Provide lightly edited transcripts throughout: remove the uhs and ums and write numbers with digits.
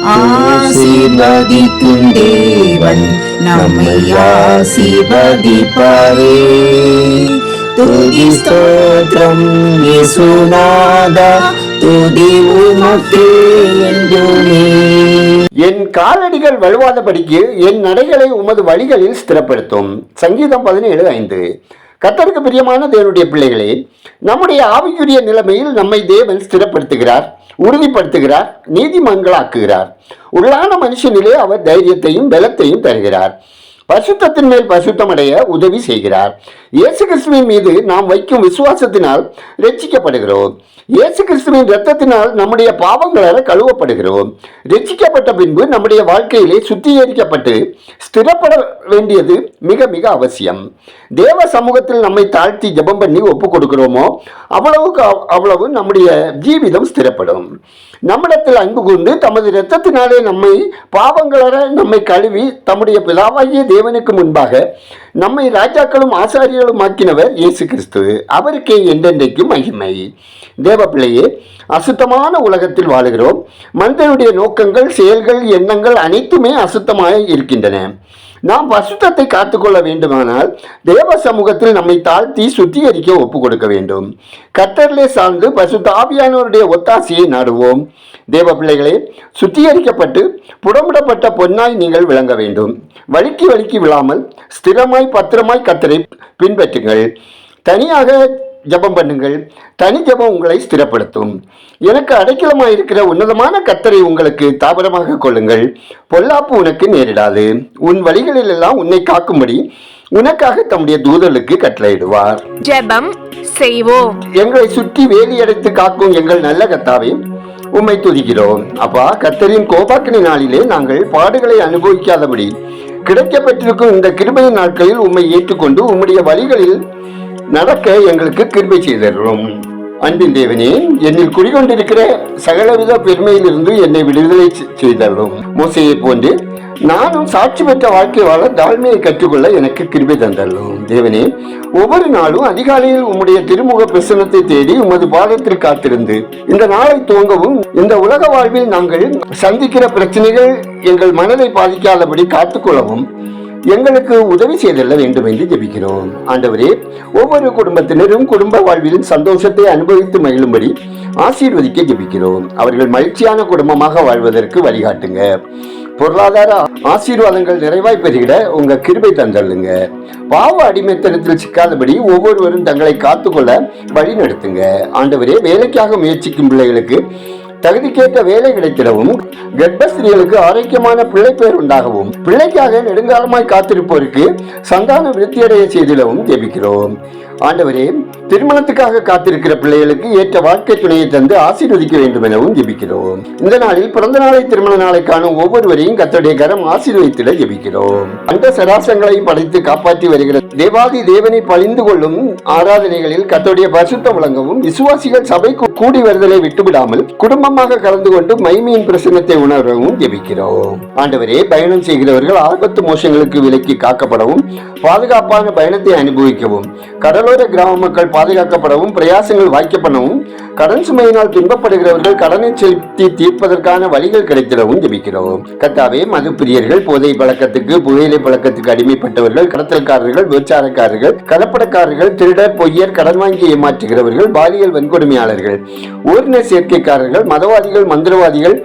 ஆசீர்வதிக்கும் தேவன் நம்மை ஆசீர்வதிப்பாரே. துதி ஸ்தோத்திரம் இயேசுநாதா, துதி உமக்கே என்றுமே. என் காலடிகள் வலுவாதபடிக்கு என் நடைகளை உமது வழிகளில் ஸ்திரப்படுத்தும். சங்கீதம் 17:5. கர்த்தருக்கு பிரியமான தேவனுடைய பிள்ளைகளே, நம்முடைய ஆவிக்குரிய நிலைமையில் நம்மை தேவன் ஸ்திரப்படுத்துகிறார், உறுதிப்படுத்துகிறார், நீதிமான்களாக்குகிறார். உள்ளான மனுஷனிலே அவர் தைரியத்தையும் பலத்தையும் தருகிறார். பசுத்தத்தின் மேல் பசுத்தமடைய உதவி செய்கிறார். இயேசு கிறிஸ்துவின் மீது நாம் வைக்கும் விசுவாசத்தினால் ரட்சிக்கப்படுகிறோம். இயேசு கிறிஸ்துவின் இரத்தத்தினால் நம்முடைய பாவங்களால் கழுவப்படுகிறோம். ரட்சிக்கப்பட்ட பின்பு நம்முடைய வாழ்க்கையிலே சுத்திகரிக்கப்பட்டு ஸ்திரப்பட வேண்டியது மிக மிக அவசியம். தேவ சமூகத்தில் நம்மை தாழ்த்தி ஜெபம் பண்ணி ஒப்பு கொடுக்கிறோமோ அவ்வளவுக்கு அவ்வளவு நம்முடைய ஜீவிதம் ஸ்திரப்படும். நம்மிடத்தில் அன்பு கூர்ந்து தமது இரத்தத்தினாலே நம்மை பாவங்களால் நம்மை கழுவி தம்முடைய பிதாவாகிய தேவனுக்கு முன்பாக நம்மை ராஜாக்களும் ஆசாரியர்களும் ஆக்கினவர் இயேசு கிறிஸ்து. அவருக்கே என்றென்றைக்கும் மகிமை. தேவ பிள்ளையே, அசுத்தமான உலகத்தில் வாழுகிறோம். மனிதனுடைய நோக்கங்கள், செயல்கள், எண்ணங்கள் அனைத்துமே அசுத்தமாக இருக்கின்றன. நாம் பசுத்தத்தை காத்துக்கொள்ள வேண்டுமானால் தேவ சமூகத்தில் நம்மை தாழ்த்தி சுத்திகரிக்க ஒப்பு கொடுக்க வேண்டும். கர்த்தரிலே சார்ந்து பசுத்த ஆவியானவருடைய ஒத்தாசையை நாடுவோம். தேவ பிள்ளைகளே, சுத்திகரிக்கப்பட்டு புடமிடப்பட்ட பொன்னாய் நீங்கள் விளங்க வேண்டும். வழுக்கி வழுக்கி விழாமல் ஸ்திரமாய் பத்திரமாய் கர்த்தரை பின்பற்றுங்கள். தனியாக ஜபம் பண்ணுங்கள். தனி ஜபம் உங்களை ஸ்திரப்படுத்தும். எனக்கு அடைக்கலமாக இருக்கிற உன்னதமான கர்த்தரை உங்களுக்கு தாபரமாக கொள்ளுங்கள். பொல்லாப்பு உனக்கு நேரிடாது. உன் வழிகளில் எல்லாம் உன்னை காக்கும்படி உனக்காக தம்முடைய தூதர்களுக்கு கட்டளையிடுவார். ஜெபம் செய்வோம். எங்களை சுற்றி வேலி அடைத்து காக்கும் எங்கள் நல்ல கர்த்தாவே, உம்மை துதிக்கிறோம். அப்பா, கர்த்தரின் கோபாக்கினை நாளிலே நாங்கள் பாடுகளை அனுபவிக்காதபடி கிடைக்கப்பட்டிருக்கும் இந்த கிருபையின் நாட்களில் உம்மை ஏற்றுக்கொண்டு உம்முடைய வழிகளில் நடக்க எங்களுக்கு கிருபை செய்தருளும். அன்பின் தேவனே, என்னில் குடிகொண்டிருக்கிற சகலவித பெருமையிலிருந்து என்னை விடுதலை செய்தருளும். மோசையை போன்று நானும் சாட்சி பெற்ற வாழ்க்கை வாழ தாழ்மையை கற்றுக்கொள்ள எனக்கு கிருபை தந்தருளும். தேவனே, ஒவ்வொரு நாளும் அதிகாலையில் உம்முடைய திருமுக பிரசன்னத்தை தேடி உமது பாதத்தில் காத்திருந்து இந்த நாளை துவங்கவும், இந்த உலக வாழ்வில் நாங்கள் சந்திக்கிற பிரச்சனைகள் எங்கள் மனதை பாதிக்காதபடி காத்துக்கொள்ளவும் எங்களுக்கு உதவி செய்தல்ல வேண்டும் என்று ஜெபிக்கிறோம். ஆண்டவரே, ஒவ்வொரு குடும்பத்தினரும் குடும்ப வாழ்வில் சந்தோஷத்தை அனுபவித்து மகிழும்படி ஆசீர்வதிக்க ஜெபிக்கிறோம். அவர்கள் மகிழ்ச்சியான குடும்பமாக வாழ்வதற்கு வழிகாட்டுங்க. பொருளாதார ஆசீர்வாதங்கள் நிறைவாய் பெறுகிற உங்க கிருபை தந்தள்ளுங்க. பாவ அடிமைத்தனத்தில் சிக்காதபடி ஒவ்வொருவரும் தங்களை காத்துக்கொள்ள வழி நடத்துங்க. ஆண்டவரே, வேலைக்காக முயற்சிக்கும் பிள்ளைகளுக்கு தகுதிக்கேற்ற வேலை கிடைத்திடவும், கர்ப்பஸ்திரீகளுக்கு ஆரோக்கியமான பிள்ளை பேர் உண்டாகவும், பிள்ளைக்காக நெடுங்காலமாய் காத்திருப்போருக்கு சந்தான விருத்தியடைய செய்திடவும் ஜெபிக்கிறோம். ஆண்டவரே, திருமணத்துக்காக காத்திருக்கிற பிள்ளைகளுக்கு ஏற்ற வாழ்க்கை துணையை தந்து ஆசீர்வதிக்க வேண்டும் எனவும் ஜெபிக்கிறோம். இந்த நாளில் பிறந்த நாளை, திருமண நாளை காணும் ஒவ்வொருவரையும் கர்த்தருடைய கரம் ஆசீர்வதித்திட ஜெபிக்கிறோம். அந்த சராசங்களையும் படைத்து காப்பாற்றி வருகிற தேவாதி தேவனை பழிந்து கொள்ளும் ஆராதனைகளில் கர்த்தருடைய பரிசுத்தம் விளங்கவும், விசுவாசிகள் சபை கூடி வருதலை விட்டுவிடாமல் குடும்பமாக கலந்து கொண்டு மைமையின் பிரசன்னத்தை உணரவும் ஜெபிக்கிறோம். ஆண்டவரே, பயணம் செய்கிறவர்கள் ஆபத்து மோசங்களுக்கு விலக்கி காக்கப்படவும், பாதுகாப்பான பயணத்தை அனுபவிக்கவும், கடலோர கிராம மக்கள் பாதுகாக்கப்படவும், பிரயாசங்கள் வாய்க்கப்படவும், கடன் சுமையினால் துன்பப்படுகிறவர்கள் கடனை செலுத்தி தீர்ப்பதற்கான வழிகள் கிடைத்திடவும் ஜெபிக்கிறோம். கர்த்தாவே, மது பிரியர்கள், போதை பழக்கத்துக்கு, புகையிலை பழக்கத்துக்கு அடிமைப்பட்டவர்கள், கடத்தல்காரர்கள், விபச்சாரக்காரர்கள், கலப்படக்காரர்கள், திருடர், பொய்யர், கடன் வாங்கி ஏமாற்றுகிறவர்கள், பாலியல் வன்கொடுமையாளர்கள், ஓரின சேர்க்கைக்காரர்கள், மதவாதிகள், மந்திரவாதிகள்,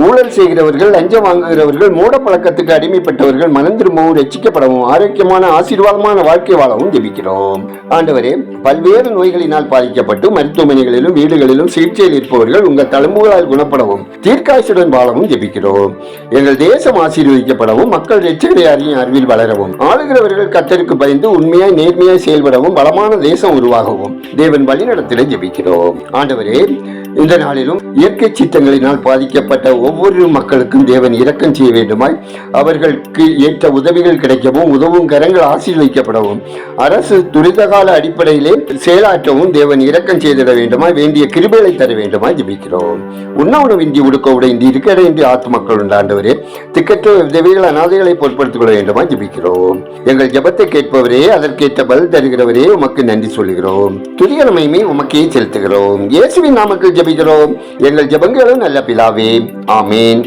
ஊழல் செய்கிறவர்கள், லஞ்சம் வாங்குகிறவர்கள், மூட பழக்கத்துக்கு அடிமைப்பட்டவர்கள் மனம் திரும்பவும் ரட்சிக்கப்படவும் ஆரோக்கியமான ஆசீர்வாதமான வாழ்க்கை வாழவும் ஜெபிக்கிறோம். ஆண்டவரே, பல்வேறு நோய்களினால் பாதிக்கப்பட்டு மருத்துவமனைகளிலும் வீடுகளிலும் சிகிச்சையில் இருப்பவர்கள் உங்கள் தழும்புகளால் குணப்படவும் தீர்க்காயுடன் வாழவும் ஜெபிக்கிறோம். எங்கள் தேசம் ஆசீர்வதிக்கப்படவும், மக்கள் ரட்சகரை அறிவில் வளரவும், ஆளுகிறவர்கள் கர்த்தருக்கு பயந்து உண்மையாய் நேர்மையாய் செயல்படவும், பலமான தேசம் உருவாகவும் தேவன் வழிநடத்திட ஜெபிக்கிறோம். ஆண்டவரே, இந்த நாளிலும் இயற்கை சீற்றங்களினால் பாதிக்கப்பட்ட ஒவ்வொரு மக்களுக்கும் தேவன் இரக்கம் செய்ய வேண்டுமாய், அவர்களுக்கு ஏற்ற உதவிகள் கிடைக்கவும், உதவும் கரங்கள் ஆசீர்வதிக்கப்படவும், அரசு துரிதகால அடிப்படையிலே செயலாற்றவும் தேவன் இரக்கம் செய்திட வேண்டுமாய், வேண்டிய கிருபைகளை தர வேண்டுமாய் ஜெபிக்கிறோம். உண்ண உணவின்றி உடுக்க உடையின்றி இருக்கிற என்று ஆத்து மக்கள் உண்டாண்டவரே, திக்கற்ற விதவைகள் அநாதைகளை பொருட்படுத்திக் கொள்ள வேண்டுமாய் ஜெபிக்கிறோம். எங்கள் ஜெபத்தை கேட்பவரே, அதற்கேற்ற பதில் தருகிறவரே, உமக்கு நன்றி சொல்கிறோம். துதிகரமையுமே உமக்கே செலுத்துகிறோம். இயேசுவின் நாமத்தில் ஜெபிக்கிறோம் எங்கள் ஜெபங்களும் நல்ல பிதாவே. ஆமேன்.